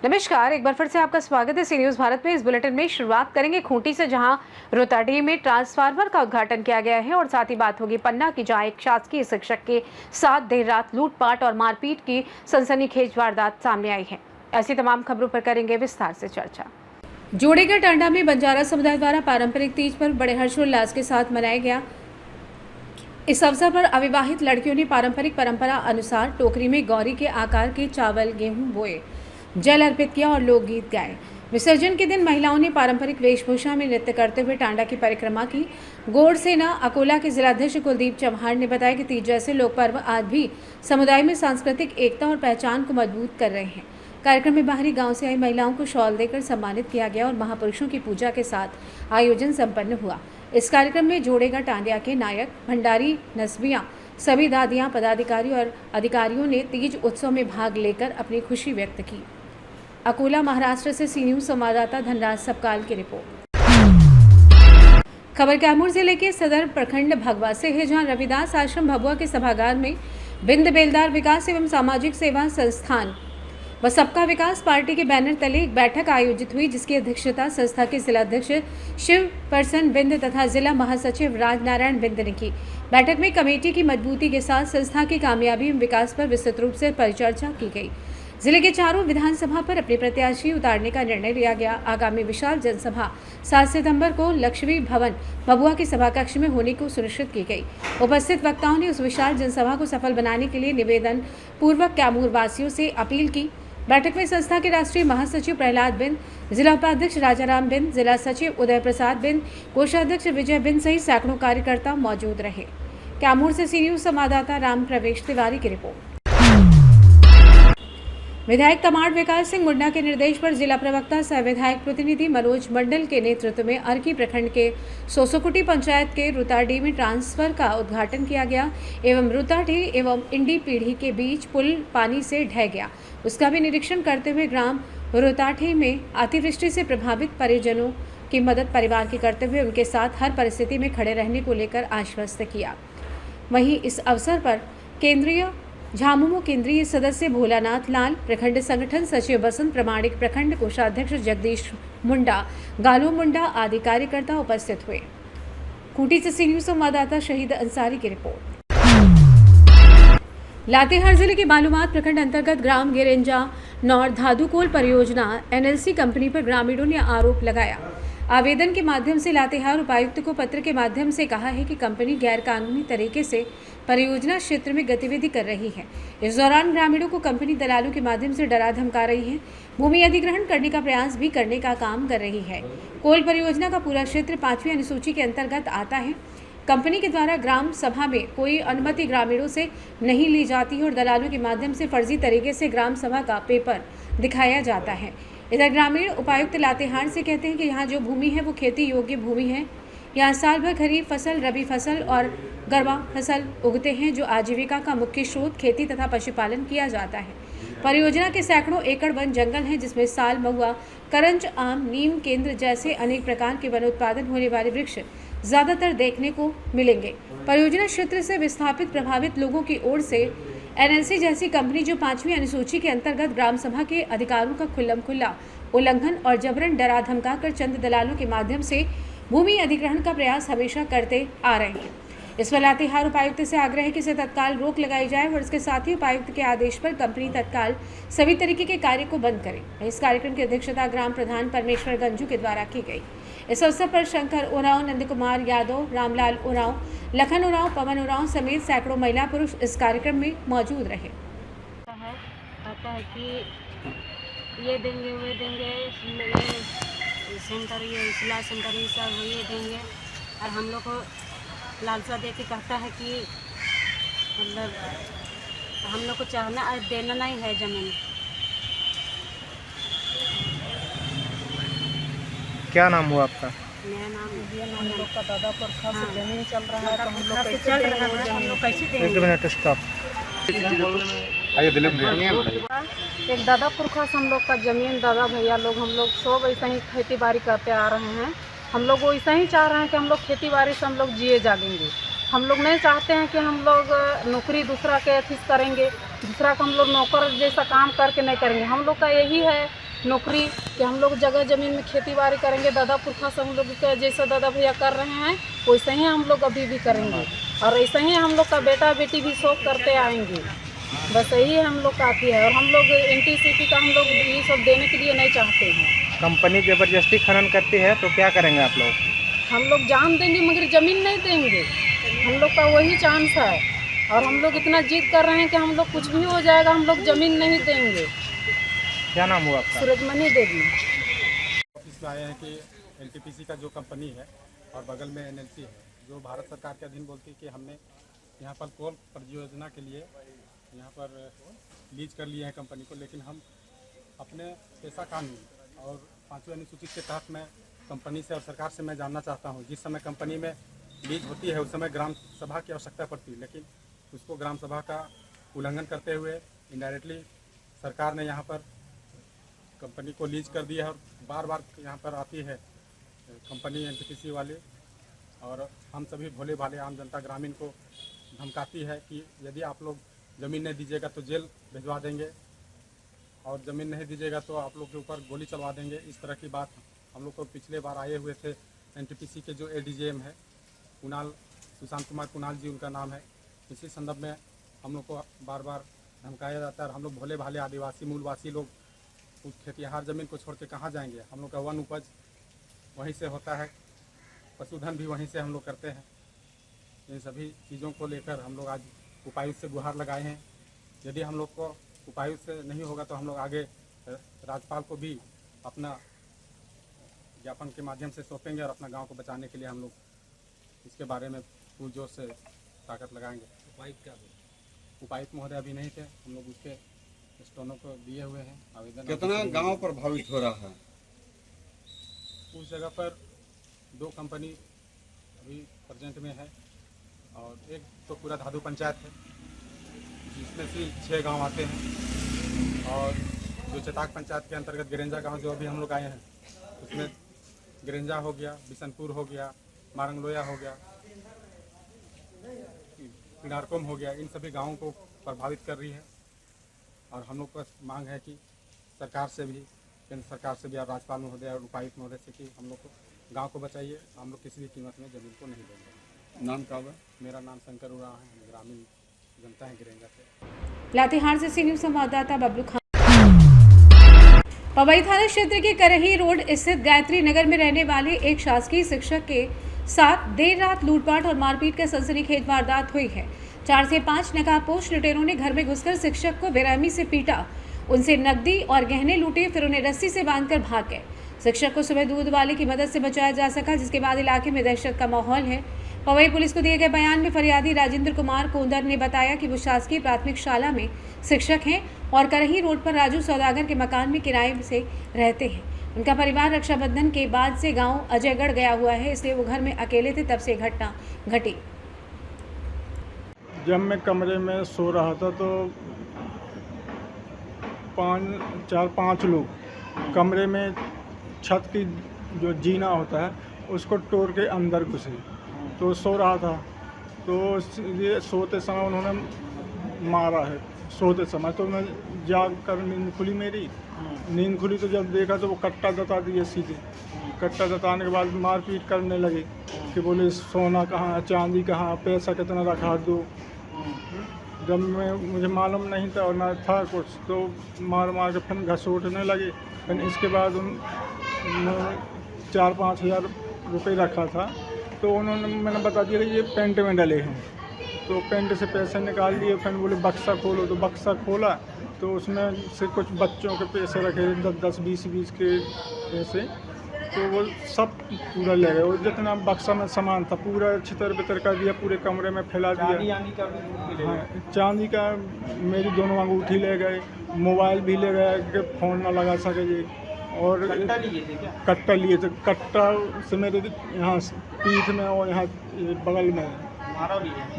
नमस्कार, एक बार फिर से आपका स्वागत है सी न्यूज़ भारत में। इस बुलेटिन में शुरुआत करेंगे खूंटी से, जहां रोताडीह में ट्रांसफार्मर का उद्घाटन किया गया है, और साथ ही बात होगी पन्ना की, जहां एक शासकीय शिक्षक के साथ देर रात लूटपाट और मारपीट की सनसनीखेज वारदात सामने आई है। ऐसी तमाम खबरों पर करेंगे विस्तार से चर्चा। जोड़ेगढ़ टांडा में बंजारा समुदाय द्वारा पारंपरिक तीज पर्व बड़े हर्षोल्लास के साथ मनाया गया। इस अवसर पर अविवाहित लड़कियों ने पारंपरिक परंपरा अनुसार टोकरी में गौरी के आकार के चावल गेहूं बोए, जल अर्पित किया और लोकगीत गाए। विसर्जन के दिन महिलाओं ने पारंपरिक वेशभूषा में नृत्य करते हुए टांडा की परिक्रमा की। गौड़ सेना अकोला के जिलाध्यक्ष कुलदीप चौहान ने बताया कि तीज जैसे लोक पर्व आज भी समुदाय में सांस्कृतिक एकता और पहचान को मजबूत कर रहे हैं। कार्यक्रम में बाहरी गांव से आई महिलाओं को शॉल देकर सम्मानित किया गया और महापुरुषों की पूजा के साथ आयोजन संपन्न हुआ। इस कार्यक्रम में जोड़ेगढ़ टांडा के नायक, भंडारी, नस्बियां, सभी दादियां, पदाधिकारी और अधिकारियों ने तीज उत्सव में भाग लेकर अपनी खुशी व्यक्त की। अकोला, महाराष्ट्र से सी न्यूज़ संवाददाता धनराज सबकाल की रिपोर्ट। खबर कैमूर जिले के सदर प्रखंड भगवा से है, जहां रविदास आश्रम भभुआ के सभागार में बिंद बेलदार विकास एवं सामाजिक सेवा संस्थान व सबका विकास पार्टी के बैनर तले एक बैठक आयोजित हुई, जिसकी अध्यक्षता संस्था के जिलाध्यक्ष शिव प्रसन्न बिंद तथा जिला महासचिव राजनारायण बिंद ने की। बैठक में कमेटी की मजबूती के साथ संस्था की कामयाबी एवं विकास पर विस्तृत रूप से परिचर्चा की गई। जिले के चारों विधानसभा पर अपने प्रत्याशी उतारने का निर्णय लिया गया। आगामी विशाल जनसभा 7 सितंबर को लक्ष्मी भवन भभुआ के सभा कक्ष में होने को सुनिश्चित की गई। उपस्थित वक्ताओं ने उस विशाल जनसभा को सफल बनाने के लिए निवेदन पूर्वक कैमूर वासियों से अपील की। बैठक में संस्था के राष्ट्रीय महासचिव प्रहलाद बिंद, जिला उपाध्यक्ष राजाराम बिंद, जिला सचिव उदय प्रसाद बिंद, कोषाध्यक्ष विजय बिंद सहित सैकड़ों कार्यकर्ता मौजूद रहे। कैमूर से सी न्यूज़ संवाददाता राम प्रवेश तिवारी की रिपोर्ट। विधायक तमाड़ विकास सिंह मुंडा के निर्देश पर जिला प्रवक्ता सह विधायक प्रतिनिधि मनोज मंडल के नेतृत्व में अर्की प्रखंड के सोसोकुटी पंचायत के रुताडीह में ट्रांसफर का उद्घाटन किया गया एवं रुताडीह एवं इंडी पीढ़ी के बीच पुल पानी से ढह गया, उसका भी निरीक्षण करते हुए ग्राम रुताडीह में अतिवृष्टि से प्रभावित परिजनों की मदद परिवार की करते हुए उनके साथ हर परिस्थिति में खड़े रहने को लेकर आश्वस्त किया। वहीं इस अवसर पर झामुमो केंद्रीय सदस्य भोलानाथ लाल, प्रखंड संगठन सचिव बसंत प्रमाणिक, प्रखंड कोषाध्यक्ष जगदीश मुंडा, गालू मुंडा आदि कार्यकर्ता उपस्थित हुए। खूंटी से सी न्यूज़ संवाददाता शहीद अंसारी की रिपोर्ट। लातेहार जिले के बालूमाथ प्रखंड अंतर्गत ग्राम गिरिंजा नौर धादुकोल परियोजना एनएलसी कंपनी पर ग्रामीणों ने आरोप लगाया। आवेदन के माध्यम से लातेहार उपायुक्त को पत्र के माध्यम से कहा है कि कंपनी गैरकानूनी तरीके से परियोजना क्षेत्र में गतिविधि कर रही है। इस दौरान ग्रामीणों को कंपनी दलालों के माध्यम से डरा धमका रही है। भूमि अधिग्रहण करने का प्रयास भी करने का काम कर रही है। कोल परियोजना का पूरा क्षेत्र 5वीं अनुसूची के अंतर्गत आता है। कंपनी के द्वारा ग्राम सभा में कोई अनुमति ग्रामीणों से नहीं ली जाती है और दलालों के माध्यम से फर्जी तरीके से ग्राम सभा का पेपर दिखाया जाता है। इधर ग्रामीण उपायुक्त लातेहार से कहते हैं कि यहाँ जो भूमि है वो खेती योग्य भूमि है। यहाँ साल भर खरीफ फसल, रबी फसल और गरबा फसल उगते हैं, जो आजीविका का मुख्य स्रोत खेती तथा पशुपालन किया जाता है। परियोजना के सैकड़ों एकड़ वन जंगल हैं, जिसमें साल, महुआ, करंज, आम, नीम, केंद्र जैसे अनेक प्रकार के वन उत्पादन होने वाले वृक्ष ज़्यादातर देखने को मिलेंगे। परियोजना क्षेत्र से विस्थापित प्रभावित लोगों की ओर से एनएलसी जैसी कंपनी जो 5वीं अनुसूची के अंतर्गत ग्राम सभा के अधिकारों का खुल्लम-खुल्ला उल्लंघन और जबरन डरा धमका कर चंद दलालों के माध्यम से भूमि अधिग्रहण का प्रयास हमेशा करते आ रहे हैं। इस पर लातेहार उपायुक्त से आग्रह है कि इसे तत्काल रोक लगाई जाए और इसके साथ ही उपायुक्त के आदेश पर कंपनी तत्काल सभी तरीके के कार्य को बंद करे। इस कार्यक्रम की अध्यक्षता ग्राम प्रधान परमेश्वर गंजू के द्वारा की गई। इस अवसर पर शंकर उरांव, नंद कुमार यादव, रामलाल उरांव, लखन उरांव, पवन उरांव समेत सैकड़ों महिला पुरुष इस कार्यक्रम में मौजूद रहे। कहता है कि ये देंगे, वे देंगे, सेंटर, ये सिलाई सेंटर, ये सब ये देंगे, और हम लोग को लालसा दे के कहता है कि मतलब हम लोग को चाहना देना नहीं है ज़मीन। क्या नाम हुआ आपका? मेरा नाम हम लोग का दादा पुरखा से जमीन चल रहा है, तो हम लोग कैसे देंगे? एक मिनट स्टॉप। एक दादा पुरखा से हम लोग का जमीन, दादा भैया लोग, हम लोग सब ऐसा ही खेती बाड़ी करते आ रहे हैं। हम लोग वो ऐसा ही चाह रहे हैं कि हम लोग खेती बाड़ी से हम लोग जिए जागेंगे। हम लोग नहीं चाहते हैं कि हम लोग नौकरी दूसरा के अथी करेंगे, दूसरा का हम लोग नौकर जैसा काम करके नहीं करेंगे। हम लोग का यही है नौकरी कि हम लोग जगह ज़मीन में खेती बाड़ी करेंगे। दादा पुरखा से हम लोग का जैसा दादा भैया कर रहे हैं वैसे ही हम लोग अभी भी करेंगे और ऐसे ही हम लोग का बेटा बेटी भी शौक करते आएंगे। बस यही हम लोग काफ़ी है और हम लोग NTCP का हम लोग ये सब देने के लिए नहीं चाहते हैं। कंपनी जबरदस्ती खनन करती है तो क्या करेंगे आप लोग? हम लोग जान देंगे मगर ज़मीन नहीं देंगे। हम लोग का वही चांस है और हम लोग इतना जिद कर रहे हैं कि हम लोग कुछ भी हो जाएगा हम लोग ज़मीन नहीं देंगे। क्या नाम हुआ आपका? सूरजमणि देवी। ऑफिस में आए हैं कि NTPC का जो कंपनी है और बगल में NLC है जो भारत सरकार के अधीन बोलती है कि हमने यहाँ पर कोल परियोजना के लिए यहाँ पर लीज कर लिए हैं कंपनी को, लेकिन हम अपने पैसा कानून और 5वीं अनुसूचित के तहत मैं कंपनी से और सरकार से मैं जानना चाहता हूँ। जिस समय कंपनी में लीज होती है उस समय ग्राम सभा की आवश्यकता पड़ती है, लेकिन उसको ग्राम सभा का उल्लंघन करते हुए इनडायरेक्टली सरकार ने यहाँ पर कंपनी को लीज कर दिया है और बार बार यहाँ पर आती है कंपनी NTPC वाले और हम सभी भोले भाले आम जनता ग्रामीण को धमकाती है कि यदि आप लोग ज़मीन नहीं दीजिएगा तो जेल भिजवा देंगे और ज़मीन नहीं दीजिएगा तो आप लोग के ऊपर गोली चलवा देंगे। इस तरह की बात हम लोग को पिछले बार आए हुए थे NTPC के जो ADGM है कुणाल, सुशांत कुमार कुणाल जी उनका नाम है। इसी संदर्भ में हम लोग को बार बार धमकाया जाता है और हम लोग भोले भाले आदिवासी मूलवासी लोग उस खेतिहार ज़मीन को छोड़ के कहाँ जाएंगे। हम लोग का वन उपज वहीं से होता है, पशुधन भी वहीं से हम लोग करते हैं। इन सभी चीज़ों को लेकर हम लोग आज उपायुक्त से गुहार लगाए हैं। यदि हम लोग को उपायुक्त से नहीं होगा तो हम लोग आगे राज्यपाल को भी अपना ज्ञापन के माध्यम से सौंपेंगे और अपना गांव को बचाने के लिए हम लोग इसके बारे में पुरजोर से ताकत लगाएंगे। उपायुक्त महोदय अभी नहीं थे, हम लोग उसके स्टोनों को दिए हुए हैं आवेदन। कितना गांव प्रभावित हो रहा है? उस जगह पर 2 कंपनी अभी प्रेजेंट में है और एक तो पूरा धादू पंचायत है जिसमें से 6 गांव आते हैं और जो चटाक पंचायत के अंतर्गत गिरेंजा गांव जो अभी हम लोग आए हैं उसमें गिरेंजा हो गया, बिशनपुर हो गया, मारंगलोया हो गया, पिनारकोम हो गया। इन सभी गाँवों को प्रभावित कर रही है और हम लोग का मांग है कि सरकार से भी, केंद्र सरकार से भी और राज्यपाल महोदय और उपायुक्त महोदय से कि हम लोग को गांव को बचाइए। हम लोग किसी भी कीमत में ज़मीन को नहीं देंगे। नाम क्या है? मेरा नाम शंकर उराव है, हम ग्रामीण जनता है गिरेंजा से। लातेहार से सी न्यूज़ संवाददाता बबलू खान। पवई थाना क्षेत्र के करही रोड स्थित गायत्री नगर में रहने वाले एक शासकीय शिक्षक के साथ देर रात लूटपाट और मारपीट का सनसनीखेज वारदात हुई है। 4 से 5 नकाबपोश लुटेरों ने घर में घुसकर शिक्षक को बेरहमी से पीटा, उनसे नकदी और गहने लूटे, फिर उन्हें रस्सी से बांधकर भाग गए। शिक्षक को सुबह दूध वाले की मदद से बचाया जा सका, जिसके बाद इलाके में दहशत का माहौल है। पवई पुलिस को दिए गए बयान में फरियादी राजेंद्र कुमार कोंदर ने बताया कि वो शासकीय प्राथमिक शाला में शिक्षक हैं और करही रोड पर राजू सौदागर के मकान में किराए से रहते हैं। उनका परिवार रक्षाबंधन के बाद से गांव अजयगढ़ गया हुआ है, इसलिए वो घर में अकेले थे तब से घटना घटी। जब मैं कमरे में सो रहा था तो 4-5 लोग कमरे में छत की जो जीना होता है उसको तोड़ के अंदर घुसे। तो सो रहा था तो ये सोते समय उन्होंने मारा है सोते समय। तो मैं जाग कर नींद खुली, मेरी नींद खुली तो जब देखा तो वो कट्टा जता दिए सीधे। कट्टा जताने के बाद मारपीट करने लगे कि बोले सोना कहाँ, चांदी कहाँ, पैसा कितना रखा दो। जब मुझे मालूम नहीं था और ना था कुछ तो मार के फिर घसीटने लगे। फिर इसके बाद उन 4-5 हज़ार रुपये रखा था तो उन्होंने मैंने बता दिया कि ये पेंट में डले हैं। तो पेंट से पैसे निकाल लिए। फिर बोले बक्सा खोलो, तो बक्सा खोला तो उसमें से कुछ बच्चों के पैसे रखे 10, 20 के पैसे, तो वो सब पूरा ले गए। और जितना बक्सा में सामान था पूरा छितर बितर कर दिया, पूरे कमरे में फैला दिया। हाँ, चांदी का मेरी दोनों अंगूठी ले गए, मोबाइल भी ले गए कि फ़ोन ना लगा सके जी। और कट्टा लिए थे, कट्टा से मेरे यहाँ पीठ में और यहाँ बगल में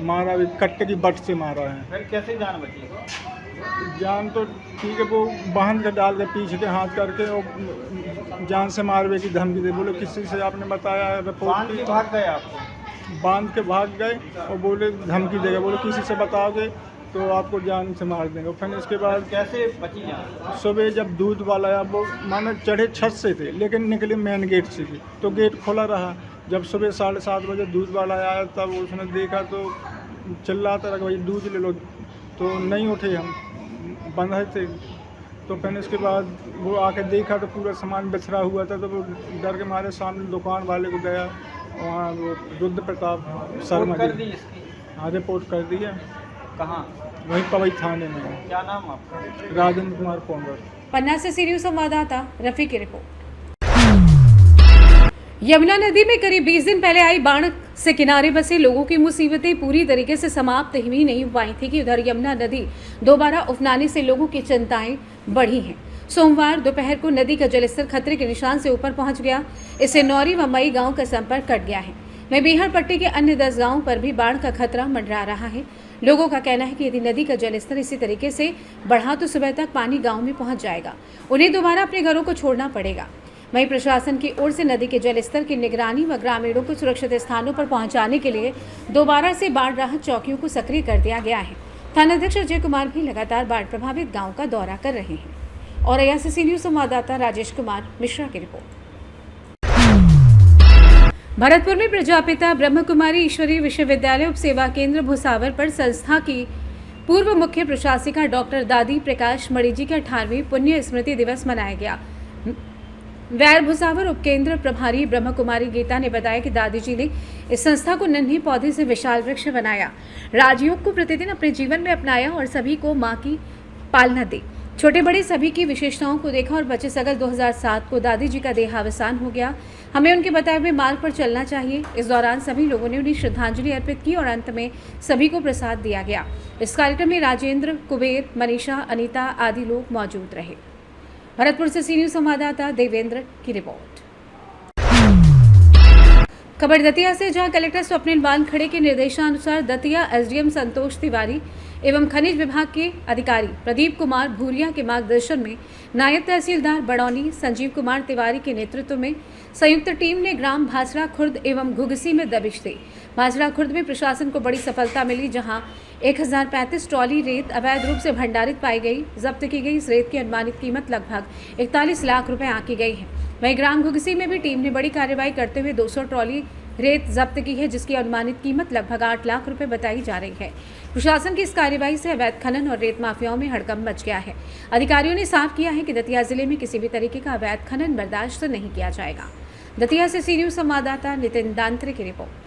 मारा भी कट्टे की बट से मारा है। फिर कैसे जान बची? जान तो ठीक है, वो बांध के डाल के पीछे के हाथ करके और जान से मारने की धमकी दे। बोले किसी से आपने बताया रिपोर्ट की? भाग गए आपको? बांध के भाग गए और बोले धमकी देगा, बोले किसी से बताओगे तो आपको जान से मार देंगे। फिर इसके बाद कैसे बची जान? सुबह जब दूध वाला आया, वो मानो चढ़े छत से थे लेकिन निकले मेन गेट से थी, तो गेट खुला रहा। जब सुबह 7:30 बजे दूध वाला आया तब उसने देखा तो चिल्लाता रहा भाई दूध ले लो, तो नहीं उठे, हम बंद थे। तो फिर इसके बाद वो आके देखा तो पूरा सामान बिखरा हुआ था, तो वो डर के मारे सामने दुकान वाले को गया, वहाँ वो रुद्र प्रताप शर्मा कर दी जी। इसकी? हाँ, रिपोर्ट कर दी है, कहाँ? वहीं पवई थाने में। क्या नाम आपका? राजेंद्र कुमार पोंगर। पन्ना से सीरियल संवाददाता रफी की रिपोर्ट। यमुना नदी में करीब 20 दिन पहले आई बाढ़ से किनारे बसे लोगों की मुसीबतें पूरी तरीके से समाप्त ही नहीं हो पाई थी कि उधर यमुना नदी दोबारा उफनाने से लोगों की चिंताएं बढ़ी हैं। सोमवार दोपहर को नदी का जलस्तर खतरे के निशान से ऊपर पहुंच गया। इससे नौरी व मई गांव का संपर्क कट गया है। वहीं बिहार पट्टी के अन्य 10 गांवों पर भी बाढ़ का खतरा मंडरा रहा है। लोगों का कहना है कि यदि नदी का जलस्तर इसी तरीके से बढ़ा तो सुबह तक पानी गाँव में पहुँच जाएगा, उन्हें दोबारा अपने घरों को छोड़ना पड़ेगा। वहीं प्रशासन की ओर से नदी के जलस्तर की निगरानी व ग्रामीणों को सुरक्षित स्थानों पर पहुंचाने के लिए दोबारा से बाढ़ राहत चौकियों को सक्रिय कर दिया गया है। थानाध्यक्ष अजय कुमार भी लगातार बाढ़ प्रभावित गांव का दौरा कर रहे हैं। और AICC न्यूज संवाददाता राजेश कुमार मिश्रा की रिपोर्ट। भरतपुर में प्रजापिता ब्रह्म कुमारी ईश्वरीय विश्वविद्यालय उप सेवा केंद्र भुसावर पर संस्था की पूर्व मुख्य प्रशासिका डॉक्टर दादी प्रकाश मणिजी का 18वीं पुण्य स्मृति दिवस मनाया गया। वैर भुसावर उपकेंद्र प्रभारी ब्रह्म कुमारी गीता ने बताया कि दादी जी ने इस संस्था को नन्हे पौधे से विशाल वृक्ष बनाया, राजयोग को प्रतिदिन अपने जीवन में अपनाया और सभी को मां की पालना दी। छोटे बड़े सभी की विशेषताओं को देखा और 25 अगस्त 2007 को दादी जी का देहावसान हो गया। हमें उनके बताए हुए मार्ग पर चलना चाहिए। इस दौरान सभी लोगों ने उन्हें श्रद्धांजलि अर्पित की और अंत में सभी को प्रसाद दिया गया। इस कार्यक्रम में राजेंद्र, कुबेर, मनीषा, अनीता आदि लोग मौजूद रहे। भरतपुर से सी न्यूज संवाददाता देवेंद्र की रिपोर्ट। खबर दतिया से, जहां कलेक्टर स्वप्निल वानखड़े के निर्देशानुसार दतिया SDM संतोष तिवारी एवं खनिज विभाग के अधिकारी प्रदीप कुमार भूरिया के मार्गदर्शन में नायब तहसीलदार बड़ौनी संजीव कुमार तिवारी के नेतृत्व में संयुक्त टीम ने ग्राम भासड़ा खुर्द एवं घुघसी में दबिश दी। भासड़ा खुर्द में प्रशासन को बड़ी सफलता मिली, जहां 1035 ट्रॉली रेत अवैध रूप से भंडारित पाई गई। जब्त की गई इस रेत की अनुमानित कीमत लगभग 41 लाख रुपए आंकी गई है। वहीं ग्राम घुघसी में भी टीम ने बड़ी कार्रवाई करते हुए 200 ट्रॉली रेत जब्त की है, जिसकी अनुमानित कीमत लगभग 8 लाख रुपए बताई जा रही है। प्रशासन की इस कार्रवाई से अवैध खनन और रेत माफियाओं में हड़कंप मच गया है। अधिकारियों ने साफ किया है कि दतिया जिले में किसी भी तरीके का अवैध खनन बर्दाश्त नहीं किया जाएगा। दतिया से सी न्यूज संवाददाता नितिन दांत्रे की रिपोर्ट।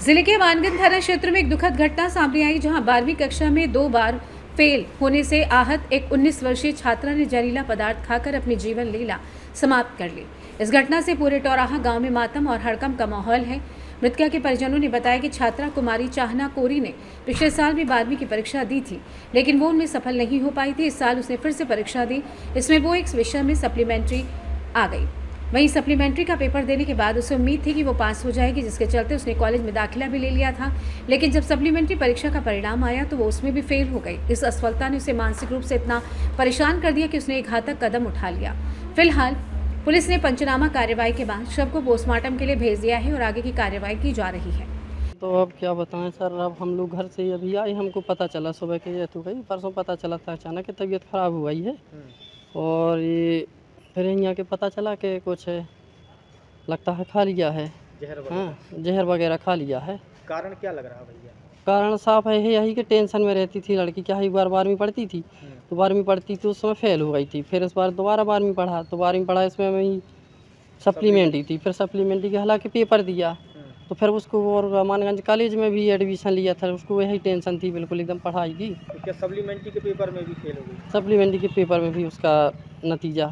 जिले के मानगंज थाना क्षेत्र में एक दुखद घटना सामने आई, जहां 12वीं कक्षा में 2 बार फेल होने से आहत एक 19 वर्षीय छात्रा ने जहरीला पदार्थ खाकर अपनी जीवन लीला समाप्त कर ली। इस घटना से पूरे टौराहा गांव में मातम और हड़कंप का माहौल है। मृतका के परिजनों ने बताया कि छात्रा कुमारी चाहना कोरी ने पिछले साल भी 12वीं की परीक्षा दी थी, लेकिन वो उनमें सफल नहीं हो पाई थी। इस साल उसने फिर से परीक्षा दी। इसमें वो एक विषय में सप्लीमेंट्री आ गई। वहीं सप्लीमेंट्री का पेपर देने के बाद उसे उम्मीद थी कि वो पास हो जाएगी, जिसके चलते उसने कॉलेज में दाखिला भी ले लिया था। लेकिन जब सप्लीमेंट्री परीक्षा का परिणाम आया तो वो उसमें भी फेल हो गई। इस असफलता ने उसे मानसिक रूप से इतना परेशान कर दिया कि उसने एक घातक कदम उठा लिया। फिलहाल पुलिस ने पंचनामा कार्रवाई के बाद शव को पोस्टमार्टम के लिए भेज दिया है और आगे की कार्रवाई की जा रही है। तो अब क्या बताएं सर, अब हम लोग घर से अभी आए, हमको पता चला सुबह के ये तो गई, परसों पता चला था अचानक कि तबीयत ख़राब हुई है। और ये फिर यहाँ के पता चला कि कुछ लगता है खा लिया है, जहर वगैरह खा लिया है। कारण क्या लग रहा भैया? कारण साफ है यही कि टेंशन में रहती थी लड़की। क्या एक बार 12वीं पढ़ती थी, तो 12वीं पढ़ती तो उस समय फेल हो गई थी। फिर इस बार दोबारा 12वीं पढ़ा, तो 12वीं पढ़ा इसमें वही सप्लीमेंट्री थी। फिर सप्लीमेंट्री के हालांकि पेपर दिया, तो फिर उसको और मानगंज कॉलेज में भी एडमिशन लिया था। उसको यही टेंशन थी बिल्कुल एकदम पढ़ाई की। तो क्या सप्लीमेंट्री के पेपर में भी फेल हो गई? सप्लीमेंट्री के पेपर में भी उसका नतीजा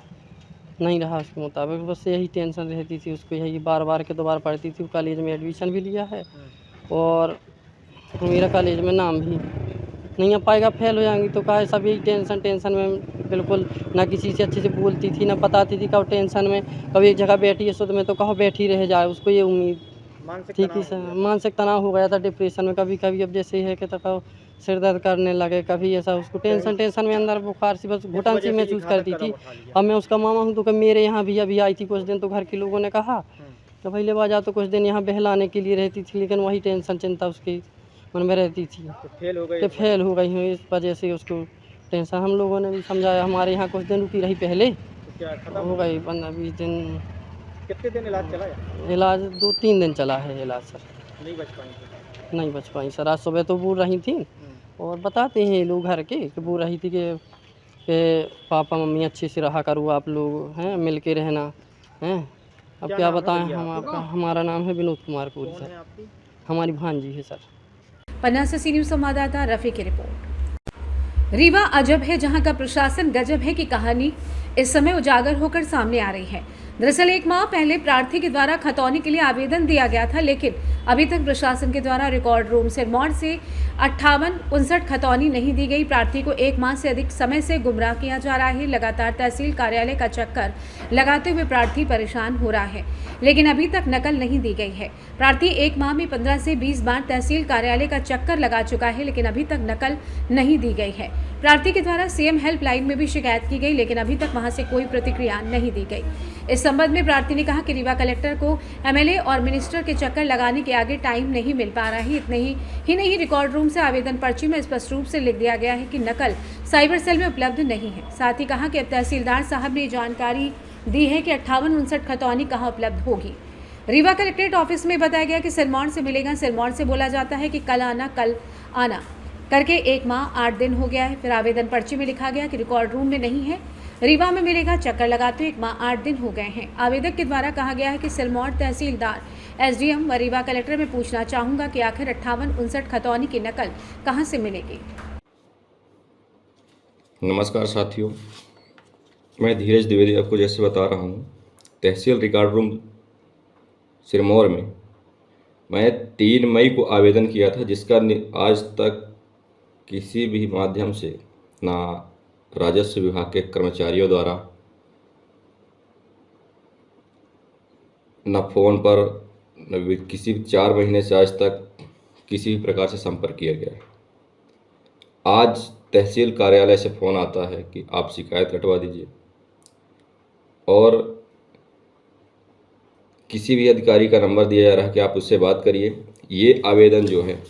नहीं रहा उसके मुताबिक। बस यही टेंशन रहती थी उसको, यही बार बार के 2 बार पढ़ती थी। कॉलेज में एडमिशन भी लिया है और मेरा कॉलेज में नाम भी नहीं आ पाएगा, फेल हो जाएंगी। तो कहा सब यही टेंशन में बिल्कुल, ना किसी से अच्छे से बोलती थी, ना बताती थी। कब टेंशन में, कभी एक जगह बैठी है सुध में तो कहो बैठी रह जाए, उसको ये उम्मीद ठीक ही सर। मानसिक तनाव हो गया था, डिप्रेशन में कभी कभी। अब जैसे है कि तो सिर दर्द करने लगे, कभी ऐसा उसको टेंशन में अंदर बुखार सी बस घुटन सी महसूस करती थी। अब मैं उसका मामा हूँ, तो मेरे यहाँ भी अभी आई थी कुछ दिन, तो घर के लोगों ने कहा तो भाई ले जा, तो कुछ दिन यहाँ बहलाने के लिए रहती थी। लेकिन वही टेंशन चिंता उसकी मन में रहती थी तो फेल हो गई कि फेल हो गई हूँ, इस वजह से उसको टेंशन। हम लोगों ने भी समझाया, हमारे यहाँ कुछ दिन रुकी रही पहले, तो क्या खत्म हो गई 15-20 दिन। कितने दिन इलाज चला या इलाज 2-3 दिन चला है इलाज सर, नहीं बच पाई? नहीं बच पाई सर। आज सुबह तो बोल रही थी और बताते हैं लोग घर के कि बोल रही थी कि पापा मम्मी अच्छे से रहा करो, आप लोग हैं मिल के रहना हैं। अब क्या नाम है बताएं भैया हम आपका? आपका। हमारा नाम है विनोद कुमार कोरी कौन है सर, आपकी? हमारी भांजी है सर। पन्ना से सी न्यूज़ संवाददाता रफी की रिपोर्ट। रीवा अजब है जहां का प्रशासन गजब है की कहानी इस समय उजागर होकर सामने आ रही है। दरअसल 1 माह पहले प्रार्थी के द्वारा खतौनी के लिए आवेदन दिया गया था, लेकिन अभी तक प्रशासन के द्वारा रिकॉर्ड रूम सिरमौर से 58-59 खतौनी नहीं दी गई। प्रार्थी को 1 माह से अधिक समय से गुमराह किया जा रहा है। लगातार तहसील कार्यालय का चक्कर लगाते हुए प्रार्थी परेशान हो रहा है, लेकिन अभी तक नकल नहीं दी गई है। प्रार्थी 1 माह में 15 से 20 बार तहसील कार्यालय का चक्कर लगा चुका है, लेकिन अभी तक नकल नहीं दी गई है। प्रार्थी के द्वारा सीएम हेल्पलाइन में भी शिकायत की गई, लेकिन अभी तक वहां से कोई प्रतिक्रिया नहीं दी गई। इस संबंध में प्रार्थी ने कहा कि रीवा कलेक्टर को एमएलए और मिनिस्टर के चक्कर लगाने के आगे टाइम नहीं मिल पा रहा है। इतने ही नहीं, रिकॉर्ड रूम से आवेदन पर्ची में स्पष्ट रूप से लिख दिया गया है कि नकल साइबर सेल में उपलब्ध नहीं है। साथ ही कहा कि अब तहसीलदार साहब ने जानकारी दी है कि 58-59 खतौनी कहाँ उपलब्ध होगी। रीवा कलेक्ट्रेट ऑफिस में बताया गया कि सिरमौर से मिलेगा। सिरमौर से बोला जाता है कि कल आना करके 1 माह 8 दिन हो गया है। फिर आवेदन पर्ची में लिखा गया कि रिकॉर्ड रूम में नहीं है, रीवा में मिलेगा। चक्कर लगाते 1 माह 8 दिन हो गए हैं। आवेदक के द्वारा कहा गया है कि सिरमौर तहसीलदार, एसडीएम व रीवा कलेक्टर में पूछना चाहूंगा कि आखिर 58-59 खतौनी की नकल कहां से मिलेगी। नमस्कार साथियों, मैं धीरज द्विवेदी आपको जैसे बता रहा हूँ, तहसील रिकॉर्ड रूम सिरमौर में मैं 3 मई को आवेदन किया था, जिसका आज तक किसी भी माध्यम से ना राजस्व विभाग के कर्मचारियों द्वारा, न फ़ोन पर, न किसी 4 महीने से आज तक किसी भी प्रकार से संपर्क किया गया है। आज तहसील कार्यालय से फ़ोन आता है कि आप शिकायत कटवा दीजिए, और किसी भी अधिकारी का नंबर दिया जा रहा है कि आप उससे बात करिए। ये आवेदन जो है,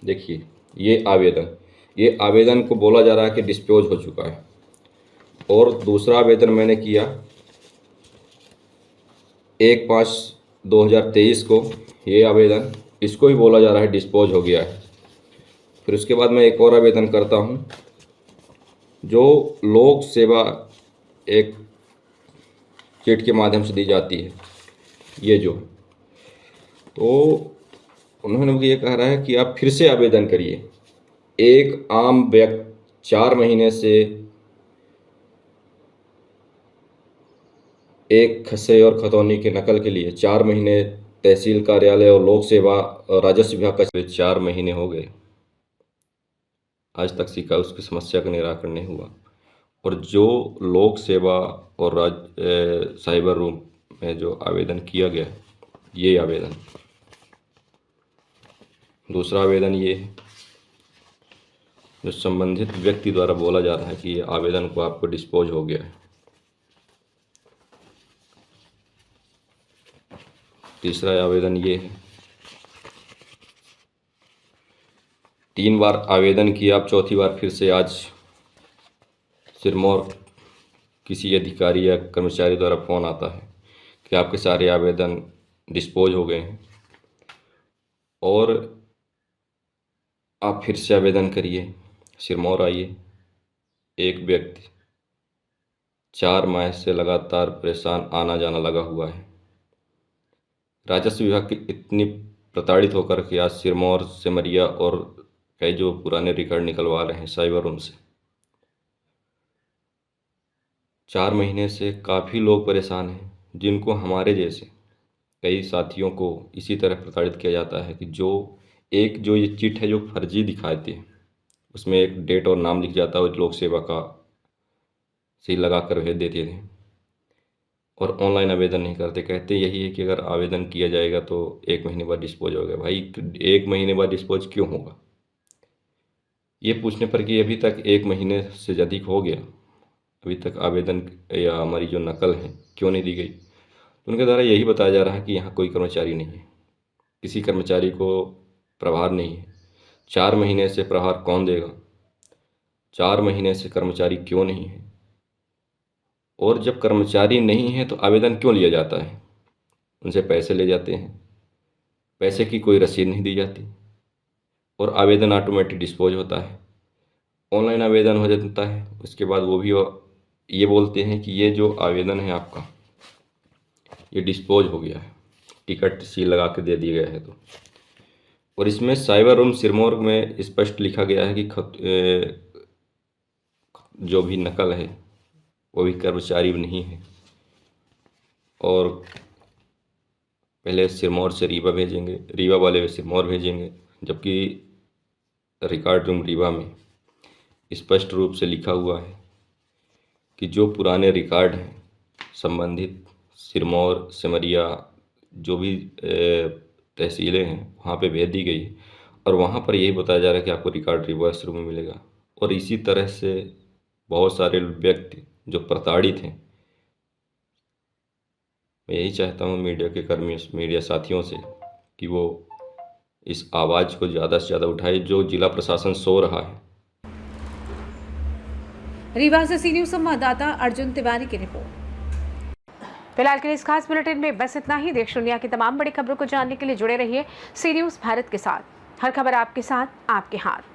देखिए ये आवेदन को बोला जा रहा है कि डिस्पोज हो चुका है। और दूसरा आवेदन मैंने किया 1/5/2023 को, ये आवेदन, इसको भी बोला जा रहा है डिस्पोज हो गया है। फिर उसके बाद मैं एक और आवेदन करता हूँ जो लोक सेवा एक चिट के माध्यम से दी जाती है, ये जो, तो उन्होंने मुझे ये कह रहा है कि आप फिर से आवेदन करिए। एक आम व्यक्ति 4 महीने से एक खस्से और खतौनी के नकल के लिए 4 महीने तहसील कार्यालय और लोक सेवा और राजस्व विभाग का 4 महीने हो गए, आज तक उसकी समस्या का निराकरण नहीं हुआ। और जो लोक सेवा और साइबर रूम में जो आवेदन किया गया, ये आवेदन, दूसरा आवेदन ये है जो संबंधित व्यक्ति द्वारा बोला जा रहा है कि ये आवेदन को आपको डिस्पोज हो गया है। तीसरा आवेदन ये है, 3 बार आवेदन किया, अब चौथी बार फिर से आज सिरमौर किसी अधिकारी या कर्मचारी द्वारा फ़ोन आता है कि आपके सारे आवेदन डिस्पोज हो गए हैं और आप फिर से आवेदन करिए, सिरमौर आइए। एक व्यक्ति 4 माह से लगातार परेशान आना जाना लगा हुआ है। राजस्व विभाग की इतनी प्रताड़ित होकर के आज सिरमौर, सिमरिया और कई जो पुराने रिकॉर्ड निकलवा रहे हैं साइबर रूम से, 4 महीने से काफ़ी लोग परेशान हैं, जिनको हमारे जैसे कई साथियों को इसी तरह प्रताड़ित किया जाता है कि जो ये चिट है जो फर्जी दिखाते हैं, उसमें एक डेट और नाम लिख जाता है, लोक सेवा का सील लगा कर भेज देते थे और ऑनलाइन आवेदन नहीं करते। कहते यही है कि अगर आवेदन किया जाएगा तो 1 महीने बाद डिस्पोज होगा। भाई 1 महीने बाद डिस्पोज क्यों होगा? ये पूछने पर कि अभी तक 1 महीने से अधिक हो गया, अभी तक आवेदन या हमारी जो नकल है क्यों नहीं दी गई, तो उनके द्वारा यही बताया जा रहा है कि यहाँ कोई कर्मचारी नहीं है, किसी कर्मचारी को प्रभार नहीं है। 4 महीने से प्रहार कौन देगा? 4 महीने से कर्मचारी क्यों नहीं है? और जब कर्मचारी नहीं है तो आवेदन क्यों लिया जाता है? उनसे पैसे ले जाते हैं, पैसे की कोई रसीद नहीं दी जाती और आवेदन ऑटोमेटिक डिस्पोज होता है। ऑनलाइन आवेदन हो जाता है, उसके बाद वो भी ये बोलते हैं कि ये जो आवेदन है आपका ये डिस्पोज हो गया है, टिकट सील लगा के दे दिया गया है। तो और इसमें साइबर रूम सिरमौर में स्पष्ट लिखा गया है कि जो भी नकल है वो भी कर्मचारी नहीं है और पहले सिरमौर से रीवा भेजेंगे, रीवा वाले सिरमौर भेजेंगे, जबकि रिकॉर्ड रूम रीवा में स्पष्ट रूप से लिखा हुआ है कि जो पुराने रिकॉर्ड हैं संबंधित सिरमौर, सिमरिया, जो भी तहसीलें हैं वहाँ पे भेज दी गई और वहाँ पर यही बताया जा रहा है कि आपको रिकॉर्ड रिवर्स रूम में मिलेगा। और इसी तरह से बहुत सारे व्यक्ति जो प्रताड़ित हैं, मैं यही चाहता हूँ मीडिया के कर्मियों, मीडिया साथियों से कि वो इस आवाज़ को ज़्यादा से ज़्यादा उठाए जो जिला प्रशासन सो रहा है। रीवा से सी न्यूज़ संवाददाता अर्जुन तिवारी की रिपोर्ट। फिलहाल के लिए इस खास बुलेटिन में बस इतना ही। देश दुनिया की तमाम बड़ी खबरों को जानने के लिए जुड़े रहिए सी न्यूज़ भारत के साथ। हर खबर आपके साथ, आपके हाथ।